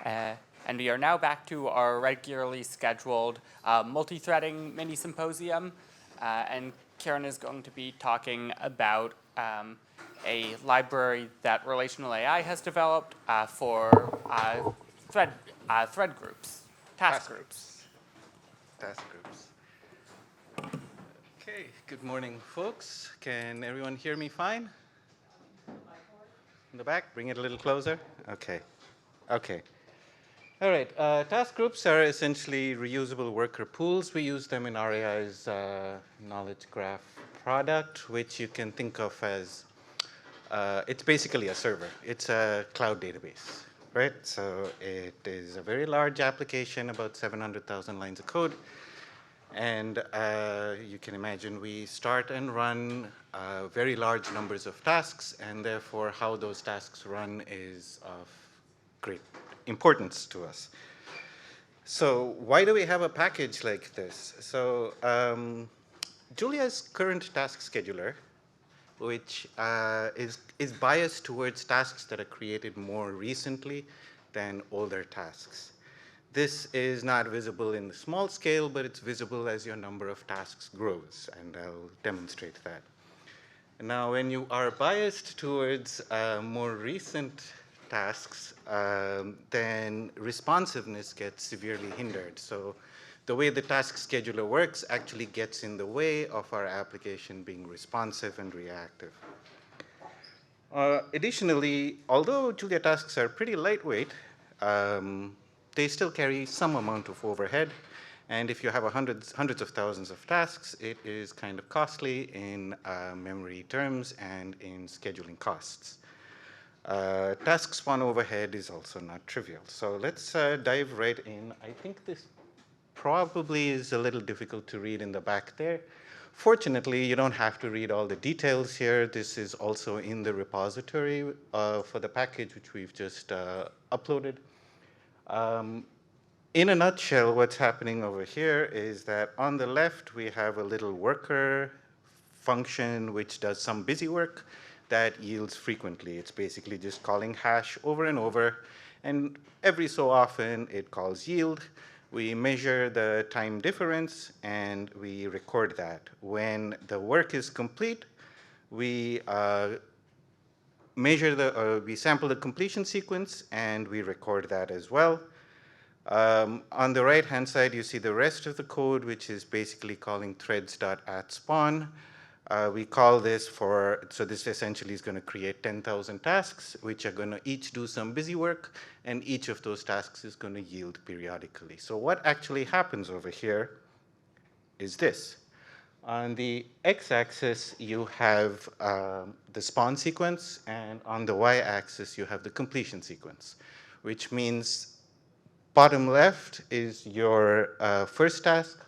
And we are now back to our regularly scheduled multi-threading mini symposium. And Kiran is going to be talking about a library that Relational AI has developed for thread groups, task groups. TaskGroups. Okay, good morning, folks. Can everyone hear me fine? In the back, bring it a little closer. Okay. All right, task groups are essentially reusable worker pools. We use them in RAI's knowledge graph product, which you can think of as, it's basically a server. It's a cloud database, right? So it is a very large application, about 700,000 lines of code. And you can imagine we start and run very large numbers of tasks, and therefore how those tasks run is of great importance to us. So why do we have a package like this? So Julia's current task scheduler, which is biased towards tasks that are created more recently than older tasks. This is not visible in the small scale, but it's visible as your number of tasks grows, and I'll demonstrate that. Now, when you are biased towards more recent tasks, then responsiveness gets severely hindered. So the way the task scheduler works actually gets in the way of our application being responsive and reactive. Additionally, although Julia tasks are pretty lightweight, they still carry some amount of overhead. And if you have hundreds of thousands of tasks, it is kind of costly in memory terms and in scheduling costs. Task spawn overhead is also not trivial. So let's dive right in. I think this probably is a little difficult to read in the back there. Fortunately, you don't have to read all the details here. This is also in the repository for the package, which we've just uploaded. In a nutshell, what's happening over here is that on the left, we have a little worker function which does some busy work that yields frequently. It's basically just calling hash over and over, and every so often it calls yield. We measure the time difference, and we record that. When the work is complete, we we sample the completion sequence, and we record that as well. On the right-hand side, you see the rest of the code, which is basically calling threads.addSpawn. We call this so this essentially is going to create 10,000 tasks, which are going to each do some busy work, and each of those tasks is going to yield periodically. So what actually happens over here is this. On the x-axis, you have the spawn sequence, and on the y-axis, you have the completion sequence, which means bottom left is your first task.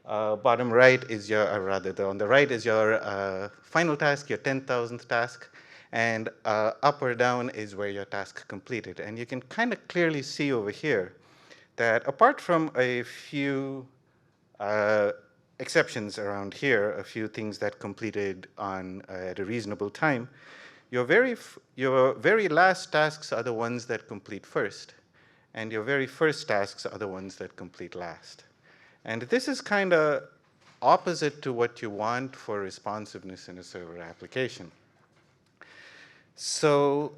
Bottom right is your, on the right is your final task, your 10,000th task. And up or down is where your task completed. And you can kind of clearly see over here that apart from a few exceptions around here, a few things that completed at a reasonable time, your very last tasks are the ones that complete first. And your very first tasks are the ones that complete last. And this is kind of opposite to what you want for responsiveness in a server application. So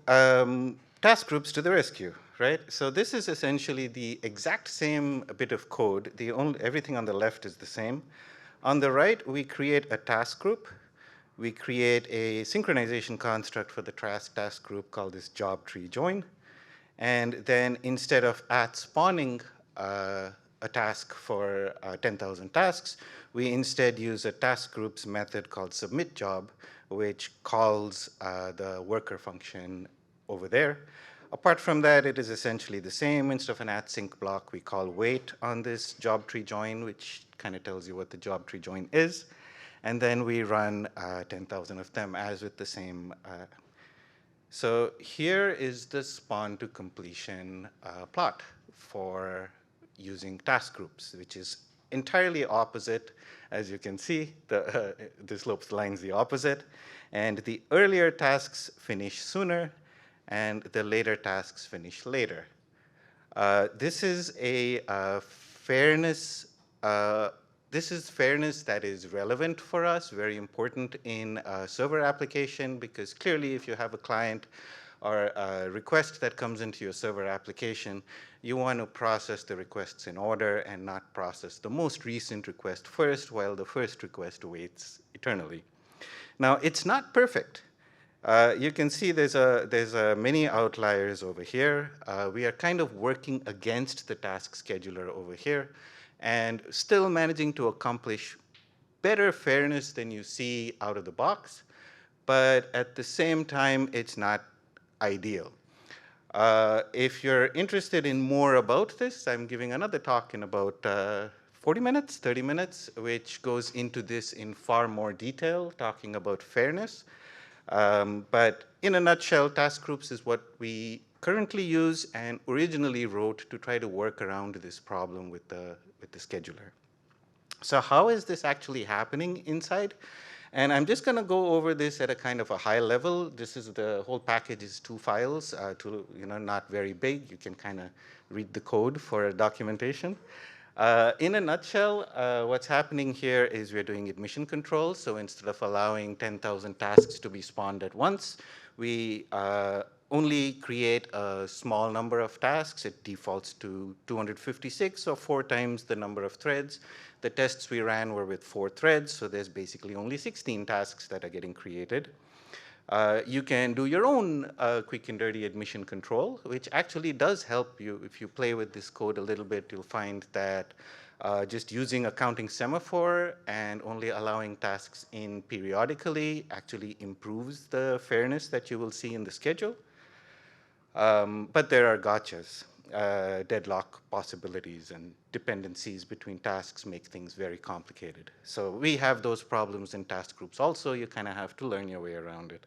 task groups to the rescue, right? So this is essentially the exact same bit of code. Everything on the left is the same. On the right, we create a task group. We create a synchronization construct for the task group called this job tree join. And then instead of spawning a task for 10,000 tasks, we instead use a task groups method called submitJob, which calls the worker function over there. Apart from that, it is essentially the same. Instead of an @sync block, we call wait on this job tree join, which kind of tells you what the job tree join is. And then we run 10,000 of them as with the same. So here is the spawn to completion plot for using task groups, which is entirely opposite. As you can see, the slope line's the opposite. And the earlier tasks finish sooner, and the later tasks finish later. This is a fairness. Uh, this is fairness that is relevant for us, very important in a server application, because clearly if you have a client or a request that comes into your server application, you want to process the requests in order and not process the most recent request first while the first request waits eternally. Now, it's not perfect. You can see there's many outliers over here. We are kind of working against the task scheduler over here and still managing to accomplish better fairness than you see out of the box, but at the same time, it's not ideal. If you're interested in more about this, I'm giving another talk in about 40 minutes, 30 minutes, which goes into this in far more detail, talking about fairness. But in a nutshell, TaskGroups is what we currently use and originally wrote to try to work around this problem with the scheduler. So how is this actually happening inside? And I'm just going to go over this at a kind of a high level. This is the whole package is 2 files, not very big. You can kind of read the code for documentation. In a nutshell, what's happening here is we're doing admission control. So instead of allowing 10,000 tasks to be spawned at once, we only create a small number of tasks. It defaults to 256, or 4 times the number of threads. The tests we ran were with 4 threads, so there's basically only 16 tasks that are getting created. You can do your own quick and dirty admission control, which actually does help you. If you play with this code a little bit, you'll find that just using a counting semaphore and only allowing tasks in periodically actually improves the fairness that you will see in the schedule. But there are gotchas. Deadlock possibilities and dependencies between tasks make things very complicated. So we have those problems in task groups also. You kind of have to learn your way around it.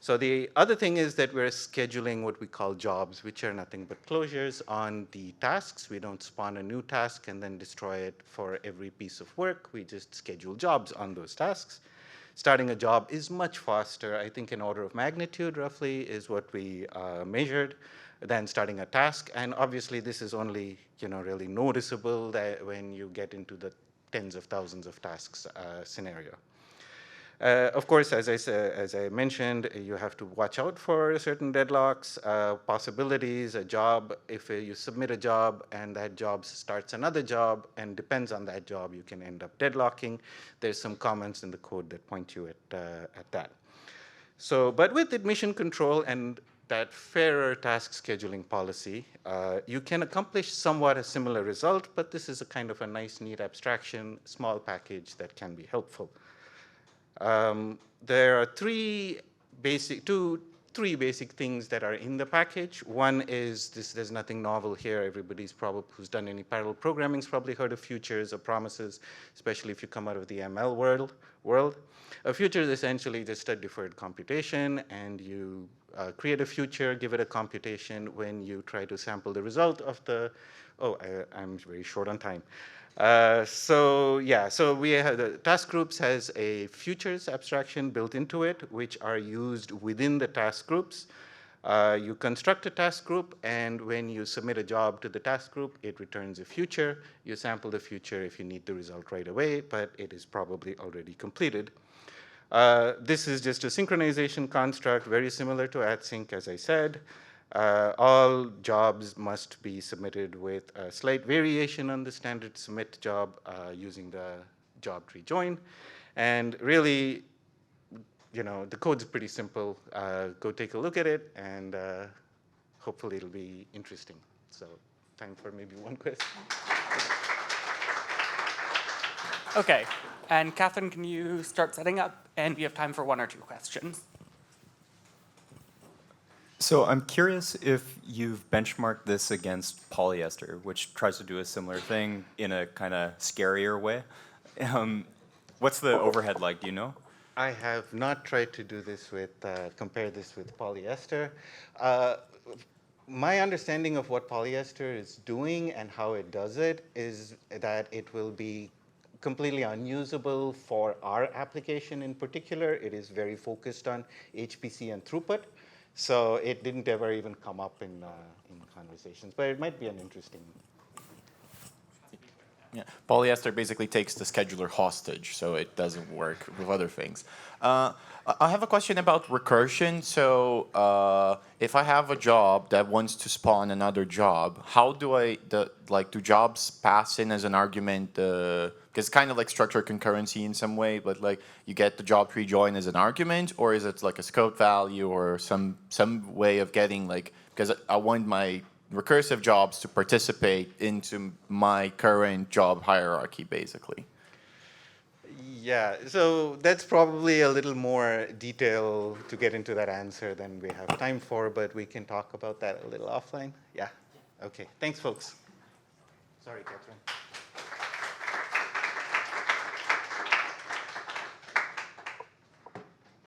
So the other thing is that we're scheduling what we call jobs, which are nothing but closures on the tasks. We don't spawn a new task and then destroy it for every piece of work. We just schedule jobs on those tasks. Starting a job is much faster. I think an order of magnitude, roughly, is what we measured than starting a task. And obviously, this is only really noticeable that when you get into the tens of thousands of tasks scenario. Of course, as I mentioned, you have to watch out for certain deadlocks, possibilities, a job. If you submit a job and that job starts another job and depends on that job, you can end up deadlocking. There's some comments in the code that point you at that. So, but with admission control and that fairer task scheduling policy, you can accomplish somewhat a similar result, but this is a kind of a nice, neat abstraction, small package that can be helpful. There are three basic things that are in the package. One is this: there's nothing novel here. Everybody's probably who's done any parallel programming's probably heard of futures or promises, especially if you come out of the ML world. A future is essentially just a deferred computation, and you create a future, give it a computation when you try to sample the result of the. I'm very short on time. So we have the task groups has a futures abstraction built into it, which are used within the task groups. You construct a task group, and when you submit a job to the task group, it returns a future. You sample the future if you need the result right away, but it is probably already completed. This is just a synchronization construct, very similar to AtSync, as I said. All jobs must be submitted with a slight variation on the standard submit job using the job tree join. And really, the code's pretty simple. Go take a look at it, and hopefully it'll be interesting. So time for maybe one question. Okay, and Catherine, can you start setting up? And we have time for 1 or 2 questions. So I'm curious if you've benchmarked this against polyester, which tries to do a similar thing in a kind of scarier way. What's the overhead like? Do you know? I have not tried to do this with, compare this with polyester. My understanding of what polyester is doing and how it does it is that it will be completely unusable for our application in particular. It is very focused on HPC and throughput. So it didn't ever even come up in conversations, but it might be an interesting. Yeah, polyester basically takes the scheduler hostage, so it doesn't work with other things. I have a question about recursion. So if I have a job that wants to spawn another job, how do do jobs pass in as an argument? Because it's kind of like structured concurrency in some way, but like you get the job pre-join as an argument, or is it like a scope value or some way of getting like, because I want my recursive jobs to participate into my current job hierarchy, basically. Yeah, so that's probably a little more detail to get into that answer than we have time for, but we can talk about that a little offline. Yeah, okay. Thanks, folks. Sorry, Catherine.